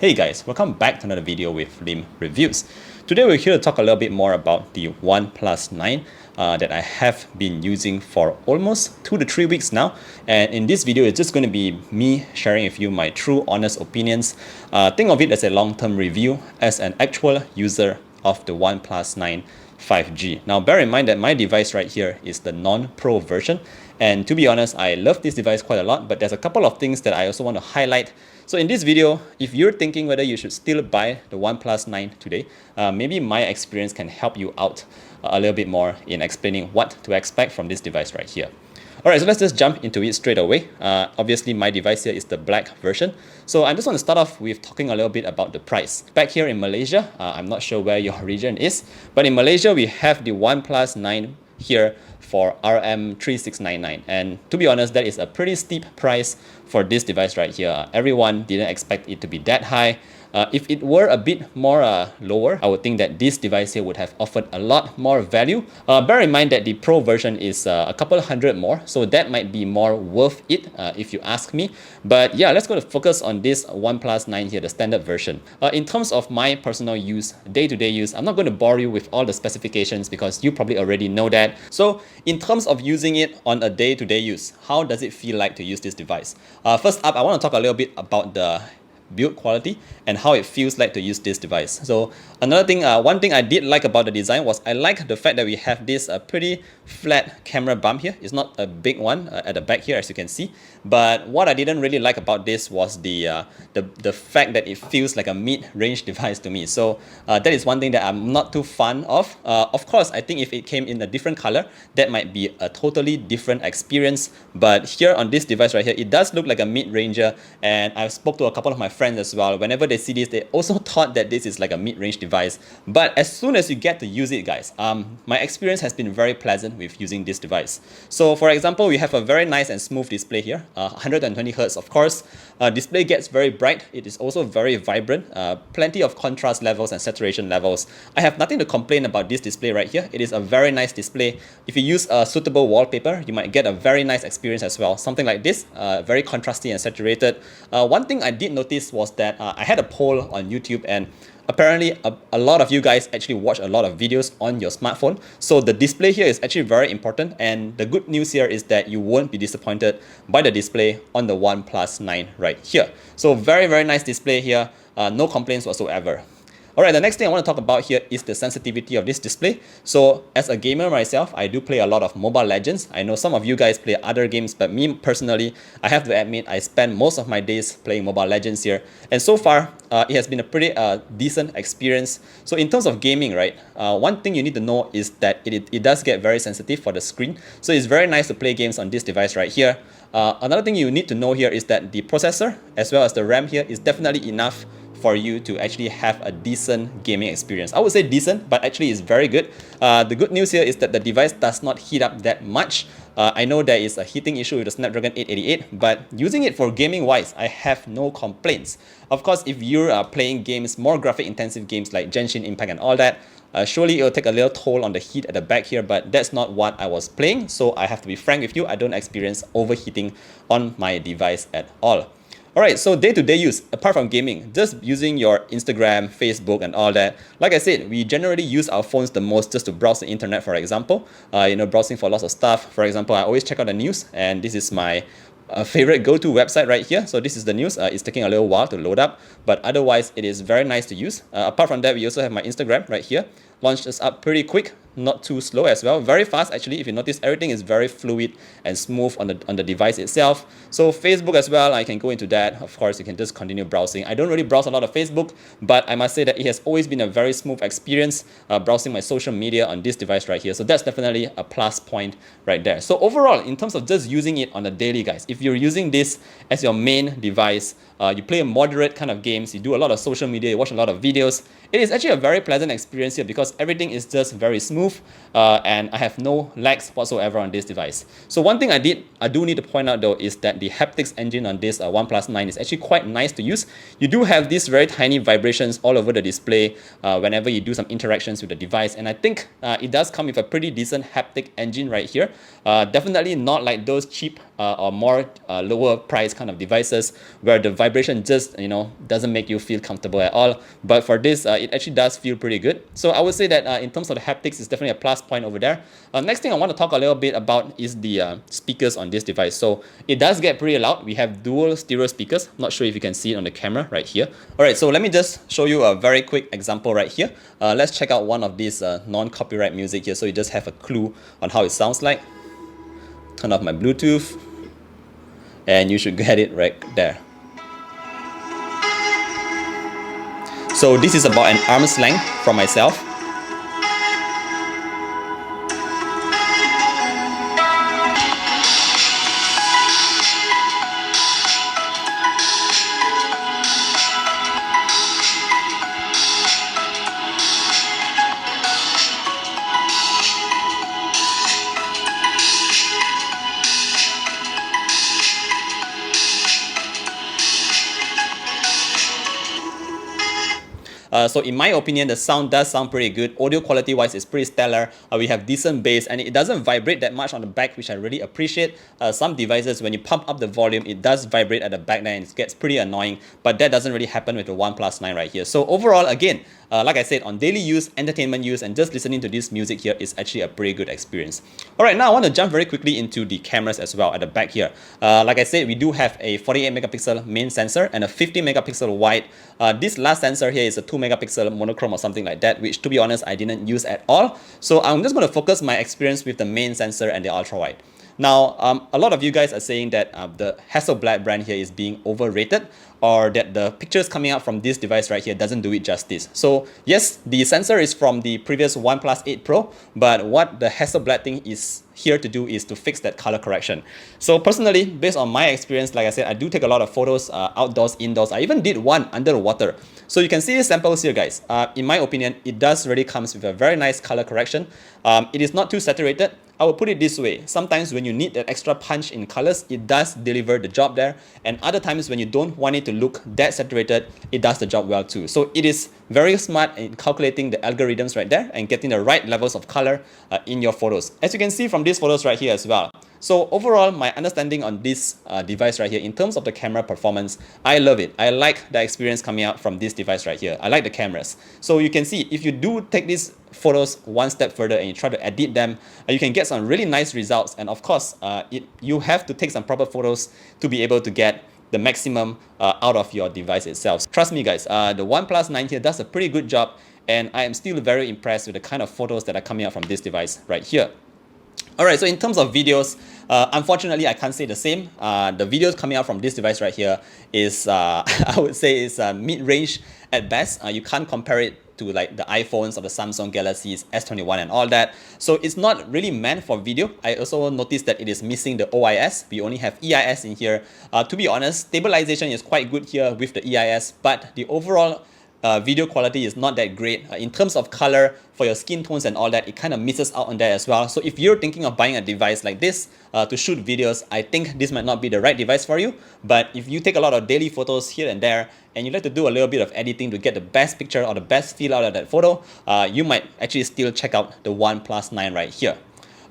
Hey guys, welcome back to another video with Lim Reviews. Today we're here to talk a little bit more about the OnePlus 9 that I have been using for almost 2 to 3 weeks now. And in this video, it's just going to be me sharing with you my true honest opinions. Think of it as a long-term review as an actual user of the OnePlus 9 5G. Now bear in mind that my device right here is the non-pro version, and to be honest, I love this device quite a lot, but there's a couple of things that I also want to highlight. So in this video, if you're thinking whether you should still buy the OnePlus 9 today, maybe my experience can help you out a little bit more in explaining what to expect from this device right here. Alright, so let's just jump into it straight away. Obviously, my device here is the black version. So I just want to start off with talking a little bit about the price. Back here in Malaysia, I'm not sure where your region is, but in Malaysia, we have the OnePlus 9 here for RM3699. And to be honest, that is a pretty steep price for this device right here. Everyone didn't expect it to be that high. If it were a bit more lower, I would think that this device here would have offered a lot more value. Bear in mind that the Pro version is a couple hundred more, so that might be more worth it if you ask me. But yeah, let's go to focus on this OnePlus 9 here, the standard version. In terms of my personal use, day-to-day use, I'm not going to bore you with all the specifications because you probably already know that. So in terms of using it on a day-to-day use, how does it feel like to use this device? First up, I want to talk a little bit about the build quality and how it feels like to use this device. So another thing, one thing I did like about the design was I like the fact that we have this pretty flat camera bump here. It's not a big one at the back here, as you can see. But what I didn't really like about this was the fact that it feels like a mid-range device to me. So that is one thing that I'm not too fond of. Of course, I think if it came in a different color, that might be a totally different experience. But here on this device right here, it does look like a mid-ranger, and I've spoke to a couple of my friends as well. Whenever they see this, they also thought that this is like a mid-range device. But as soon as you get to use it, guys, my experience has been very pleasant with using this device. So for example, we have a very nice and smooth display here, 120 Hz of course. Display gets very bright. It is also very vibrant, plenty of contrast levels and saturation levels. I have nothing to complain about this display right here. It is a very nice display. If you use a suitable wallpaper, you might get a very nice experience as well. Something like this, very contrasty and saturated. One thing I did notice was that I had a poll on YouTube, and apparently a lot of you guys actually watch a lot of videos on your smartphone. So the display here is actually very important, and the good news here is that you won't be disappointed by the display on the OnePlus 9 right here. So very, very nice display here, no complaints whatsoever. Alright, the next thing I want to talk about here is the sensitivity of this display. So as a gamer myself, I do play a lot of Mobile Legends. I know some of you guys play other games, but me personally, I have to admit, I spend most of my days playing Mobile Legends here. And so far, it has been a pretty decent experience. So in terms of gaming, right, one thing you need to know is that it does get very sensitive for the screen. So it's very nice to play games on this device right here. Another thing you need to know here is that the processor as well as the RAM here is definitely enough for you to actually have a decent gaming experience. I would say decent, but actually it's very good. The good news here is that the device does not heat up that much. I know there is a heating issue with the Snapdragon 888, but using it for gaming wise, I have no complaints. Of course, if you're playing games, more graphic intensive games like Genshin Impact and all that, surely it will take a little toll on the heat at the back here, but that's not what I was playing. So I have to be frank with you, I don't experience overheating on my device at all. Alright, so day-to-day use, apart from gaming, just using your Instagram, Facebook and all that. Like I said, we generally use our phones the most just to browse the internet, for example. Browsing for lots of stuff. For example, I always check out the news, and this is my favorite go-to website right here. So this is the news. It's taking a little while to load up, but otherwise it is very nice to use. Apart from that, we also have my Instagram right here. Launched this up pretty quick, not too slow as well, very fast actually. If you notice, everything is very fluid and smooth on the device itself. So Facebook as well, I can go into that. Of course, you can just continue browsing. I don't really browse a lot of Facebook, but I must say that it has always been a very smooth experience browsing my social media on this device right here. So that's definitely a plus point right there. So overall, in terms of just using it on a daily, guys, if you're using this as your main device, you play a moderate kind of games, you do a lot of social media, you watch a lot of videos, it is actually a very pleasant experience here because everything is just very smooth, and I have no lags whatsoever on this device. So one thing I do need to point out though is that the haptics engine on this OnePlus 9 is actually quite nice to use. You do have these very tiny vibrations all over the display whenever you do some interactions with the device, and I think it does come with a pretty decent haptic engine right here. Definitely not like those cheap or more lower price kind of devices where the vibration just doesn't make you feel comfortable at all. But for this, it actually does feel pretty good. So I would say that in terms of the haptics, it's definitely a plus point over there. Next thing I want to talk a little bit about is the speakers on this device. So it does get pretty loud. We have dual stereo speakers. I'm not sure if you can see it on the camera right here. All right, so let me just show you a very quick example right here. Let's check out one of these non-copyright music here so you just have a clue on how it sounds like. Turn off my Bluetooth and you should get it right there. So this is about an arm's length from myself. So in my opinion, the sound does sound pretty good. Audio quality wise is pretty stellar. We have decent bass and it doesn't vibrate that much on the back, which I really appreciate. Some devices, when you pump up the volume, it does vibrate at the back there and it gets pretty annoying, but that doesn't really happen with the OnePlus 9 right here. So overall, again, like I said, on daily use, entertainment use, and just listening to this music here is actually a pretty good experience. All right, now I want to jump very quickly into the cameras as well at the back here. Like I said, we do have a 48 megapixel main sensor and a 50 megapixel wide. This last sensor here is a 2 megapixel monochrome or something like that, which to be honest, I didn't use at all. So I'm just going to focus my experience with the main sensor and the ultra wide. Now, a lot of you guys are saying that the Hasselblad brand here is being overrated, or that the pictures coming out from this device right here doesn't do it justice. So yes, the sensor is from the previous OnePlus 8 Pro, but what the Hasselblad thing is here to do is to fix that color correction. So personally, based on my experience, like I said, I do take a lot of photos outdoors, indoors. I even did one under the water. So you can see the samples here, guys. In my opinion, it does really comes with a very nice color correction. It is not too saturated. I will put it this way. Sometimes when you need that extra punch in colors, it does deliver the job there. And other times when you don't want it to look that saturated, it does the job well too. So it is very smart in calculating the algorithms right there and getting the right levels of color in your photos. As you can see from these photos right here as well. So overall, my understanding on this device right here, in terms of the camera performance, I love it. I like the experience coming out from this device right here. I like the cameras. So you can see, if you do take these photos one step further and you try to edit them, you can get some really nice results. And of course, you have to take some proper photos to be able to get the maximum out of your device itself. Trust me guys, the OnePlus 9 here does a pretty good job, and I am still very impressed with the kind of photos that are coming out from this device right here. Alright, so in terms of videos, unfortunately I can't say the same. The videos coming out from this device right here is, I would say, is mid-range at best. You can't compare it to like the iPhones or the Samsung Galaxies S21 and all that. So it's not really meant for video. I also noticed that it is missing the OIS. We only have EIS in here. To be honest, stabilization is quite good here with the EIS, but the overall video quality is not that great. In terms of color, for your skin tones and all that, it kind of misses out on that as well. So if you're thinking of buying a device like this to shoot videos, I think this might not be the right device for you. But if you take a lot of daily photos here and there, and you like to do a little bit of editing to get the best picture or the best feel out of that photo, you might actually still check out the OnePlus 9 right here.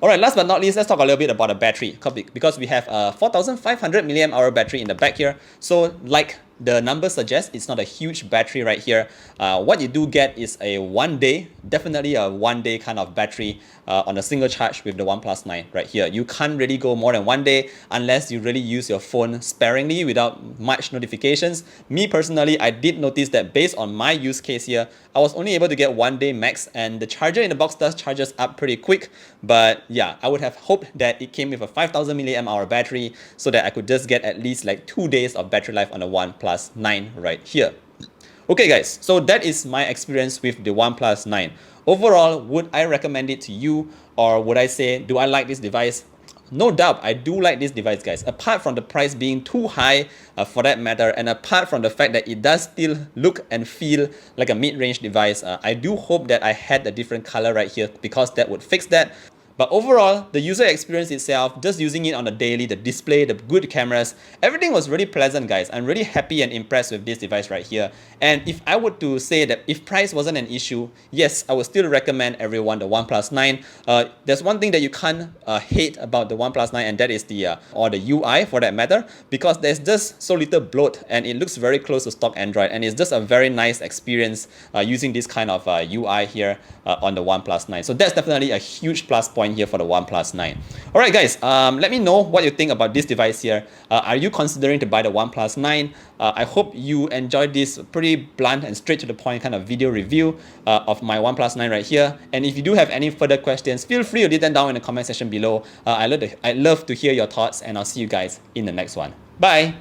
Alright, last but not least, let's talk a little bit about the battery, because we have a 4500 milliamp hour battery in the back here. So like the number suggests, it's not a huge battery right here. What you do get is a 1 day, definitely a 1 day kind of battery on a single charge with the OnePlus 9 right here. You can't really go more than 1 day unless you really use your phone sparingly without much notifications. Me personally, I did notice that based on my use case here, I was only able to get 1 day max, and the charger in the box does charges up pretty quick. But yeah, I would have hoped that it came with a 5000 milliamp hour battery so that I could just get at least like 2 days of battery life on the OnePlus 9 right here. Okay guys, so that is my experience with the OnePlus 9. Overall, would I recommend it to you, or would I say, do I like this device? No doubt, I do like this device, guys. Apart from the price being too high for that matter, and apart from the fact that it does still look and feel like a mid-range device, I do hope that I had a different color right here, because that would fix that. But overall, the user experience itself, just using it on the daily, the display, the good cameras, everything was really pleasant, guys. I'm really happy and impressed with this device right here. And if I were to say that if price wasn't an issue, yes, I would still recommend everyone the OnePlus 9. There's one thing that you can't hate about the OnePlus 9, and that is the UI for that matter, because there's just so little bloat and it looks very close to stock Android, and it's just a very nice experience using this kind of UI here on the OnePlus 9. So that's definitely a huge plus point here for the OnePlus 9. Alright guys, let me know what you think about this device here. Are you considering to buy the OnePlus 9? I hope you enjoyed this pretty blunt and straight to the point kind of video review of my OnePlus 9 right here. And if you do have any further questions, feel free to leave them down in the comment section below. I'd love to hear your thoughts, and I'll see you guys in the next one. Bye!